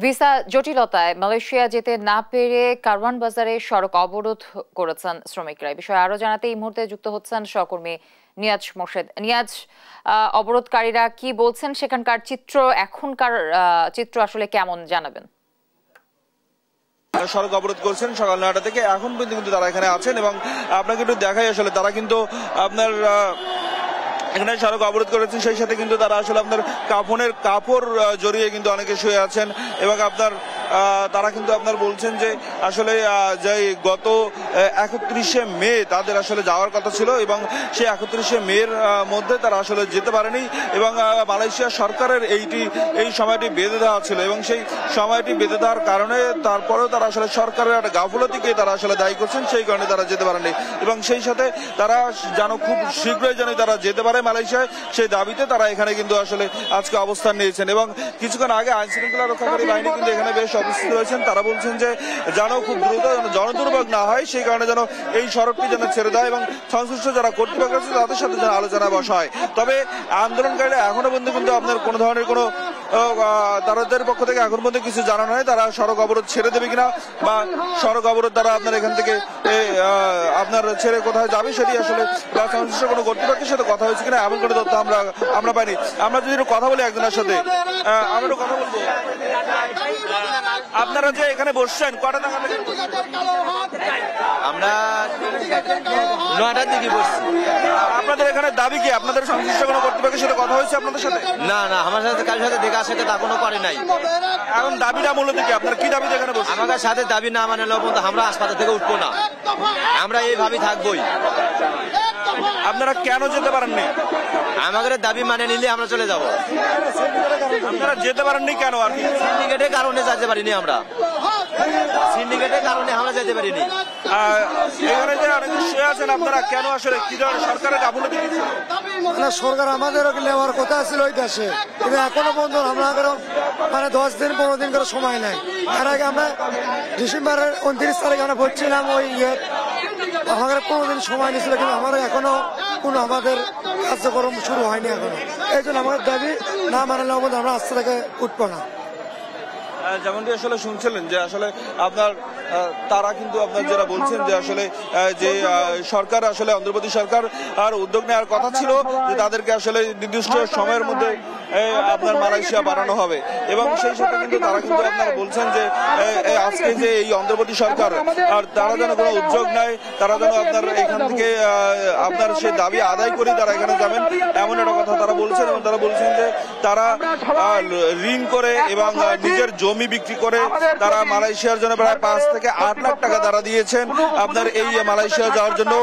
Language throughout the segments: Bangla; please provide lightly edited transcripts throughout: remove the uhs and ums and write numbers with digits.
ভিসা জটিলতায় মালয়েশিয়া যেতে না পেরে কারওয়ান বাজারে সড়ক অবরোধ করেছেন শ্রমিকরা। এই বিষয়ে আরো জানাতে এই মুহূর্তে যুক্ত হচ্ছেন সহকর্মী নিয়াজ মোর্শেদ। নিয়াজ, অবরোধকারীরা কি বলছেন, সেখানকার এখনকার চিত্র আসলে কেমন জানাবেন? সড়ক অবরোধ করছেন সকাল 9টা থেকে এখন পর্যন্ত কিন্তু তারা এখানে আছেন এবং আপনাকে একটু দেখাই আসলে তারা কিন্তু আপনার এখানে সড়ক অবরোধ করেছেন, সেই সাথে কিন্তু তারা আসলে আপনার কাপড় জড়িয়ে কিন্তু অনেকে শুয়ে আছেন এবং তারা কিন্তু আপনার বলছেন যে আসলে যে গত 31শে মে তাদের আসলে যাওয়ার কথা ছিল এবং সেই 31শে মের মধ্যে তারা আসলে যেতে পারেনি এবং মালয়েশিয়া সরকারের এই সময়টি বেঁধে দেওয়া ছিল এবং সেই সময়টি বেঁধে দেওয়ার কারণে তারপরেও তারা আসলে সরকারের একটা গাফলতিকে তারা আসলে দায়ী করছেন, সেই কারণে তারা যেতে পারেনি এবং সেই সাথে তারা যেন খুব শীঘ্রই যেন তারা যেতে পারে মালয়েশিয়ায়, সেই দাবিতে তারা এখানে কিন্তু আসলে আজকে অবস্থান নিয়েছেন এবং কিছুক্ষণ আগে আইন শৃঙ্খলা রক্ষাকারী বাহিনী কিন্তু এখানে বেশ অবস্থিত রয়েছেন। তারা বলছেন যে যেন খুব দ্রুত জনদুর্ভোগ না হয় সেই কারণে যেন এই সড়কটি যেন ছেড়ে দেয় এবং সংশ্লিষ্ট যারা কর্তৃপক্ষ আছে তাদের সাথে যেন আলোচনা বসা হয়। তবে আন্দোলনকারীরা এখনো পর্যন্ত কিন্তু আপনার কোনো ধরনের কোনো তাদের পক্ষ থেকে এখন পর্যন্ত কিছু জানানো হয় তারা সড়ক অবরোধ ছেড়ে দেবে কিনা বা সড়ক অবরোধ তারা আপনার এখান থেকে আপনার ছেড়ে কোথায় যাবে সেটি আসলে সংশ্লিষ্ট কোনো কর্তৃপক্ষের সাথে কথা হয়েছে কিনা এমন কোনো তথ্য আমরা পাইনি। আমরা যদি একটু কথা বলি একজনের সাথে, আমরা একটু কথা বলবো। আপনারা যে এখানে বসছেন কটা নাগাদ? আমরা 9টার দিকে বসছি। আপনাদের এখানে দাবি কি? আপনাদের সংশ্লিষ্ট কোনো কর্তৃপক্ষের সাথে কথা হয়েছে আপনাদের সাথে? না, আমার সাথে কারোর সাথে দেখা সাথে তা কোনো করে নাই। এখন দাবিটা মূলত কি? আপনার কি দাবিতে এখানে বসছেন? আমাদের সাথে দাবি না মানে পর্যন্ত আমরা হাসপাতাল থেকে উঠবো না, আমরা এইভাবেই থাকবোই। আপনারা কেন যেতে পারেননি? আমাদের দাবি মানে নিলে আমরা চলে যাব। আপনারা যেতে পারেননি কেন? আর কি সিন্ডিকেটের কারণে যেতে পারিনি আমরা, সিন্ডিকেটের কারণে আমরা যেতে পারিনি। এখানে যে অনেক শুয়ে আছেন আপনারা কেন আসলে কি ধরনের সরকারের গাফিলতি? সরকার আমাদেরও নেওয়ার কথা ছিল ওই দেশে, কিন্তু এখনো পর্যন্ত আমাদের মানে 10 দিন 15 দিন করে সময় নেই। এর আগে আমরা ডিসেম্বরের 29 তারিখে আমরা ভরছিলাম ওই আমাদের 15 দিন সময় নিয়েছিল, কিন্তু আমাদের এখনো কোনো আমাদের কার্যক্রম শুরু হয়নি এখনো। এই জন্য আমাদের দাবি না মানলে আমরা আজ থেকে উঠবো না। যেমনটি আসলে শুনছিলেন যে আসলে আপনার তারা কিন্তু আপনার যারা বলছেন যে আসলে যে সরকার আসলে অন্তর্বর্তী সরকার আর উদ্যোগ নেওয়ার কথা ছিল যে তাদেরকে আসলে নির্দিষ্ট সময়ের মধ্যে আপনার মালয়েশিয়া বাড়ানো হবে এবং সেই সাথে কিন্তু তারা কিন্তু আপনারা বলছেন যে আজকে যে এই অন্তর্বর্তী সরকার আর তারা যেন কোনো উদ্যোগ নেয়, তারা যেন আপনার এখান থেকে আপনার সেই দাবি আদায় করে তারা এখানে যাবেন এমন একটা কথা তারা বলছেন এবং তারা বলছেন যে তারা ঋণ করে এবং নিজের জমি বিক্রি করে তারা মালয়েশিয়ার জন্য প্রায় 5 থেকে 8 লাখ টাকা তারা দিয়েছেন আপনার এই মালয়েশিয়া যাওয়ার জন্য।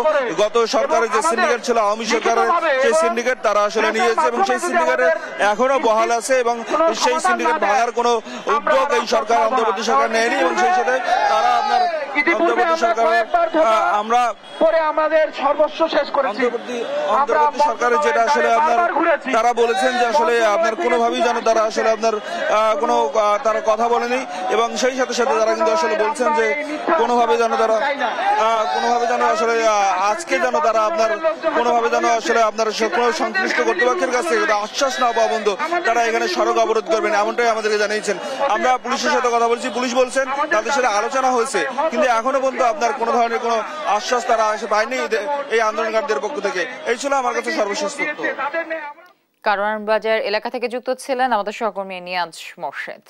গত সরকারের যে সিন্ডিকেট ছিল আওয়ামী সরকারের, সেই সিন্ডিকেট তারা আসলে নিয়েছে এবং সেই সিন্ডিকেটে এখনো বহাল আছে এবং সেই সিন্ডিকেট ভাঙার কোনো উদ্যোগ এই সরকার অন্তর্বর্তী সরকার নেয়নি এবং সেই সাথে তারা আপনার অন্তর্বর্তী সরকারের আমরা পরে আমাদের সর্বস্ব শেষ করেছি। অন্তর্বর্তী সরকারের যেটা আসলে আপনার তারা বলেছেন যে আসলে আপনার কোনোভাবেই যেন তারা আসলে আপনার কোনো তারা কথা বলেনি এবং সেই সাথে সাথে তারা কিন্তু আসলে বলছেন যে কোনোভাবে যেন তারা আসলে আজকে যেন তারা আপনার কোনোভাবে যেন আসলে আপনার কোনো সংশ্লিষ্ট কর্তৃপক্ষের কাছ থেকে আশ্বাস না পাওয়া বন্ধু তারা এখানে সড়ক অবরোধ করবেন এমনটাই আমাদেরকে জানিয়েছেন। আমরা পুলিশের সাথে কথা বলছি, পুলিশ বলছেন তাদের সাথে আলোচনা হয়েছে কিন্তু এখনো পর্যন্ত আপনার কোনো ধরনের কোনো আশ্বাস তারা পায়নি এই আন্দোলনকারীদের পক্ষ থেকে। এই ছিল আমার কাছে সর্বশেষ তথ্য। কারওয়ান বাজার এলাকা থেকে যুক্ত ছিলেন আমাদের সহকর্মী নিয়াজ মোর্শেদ।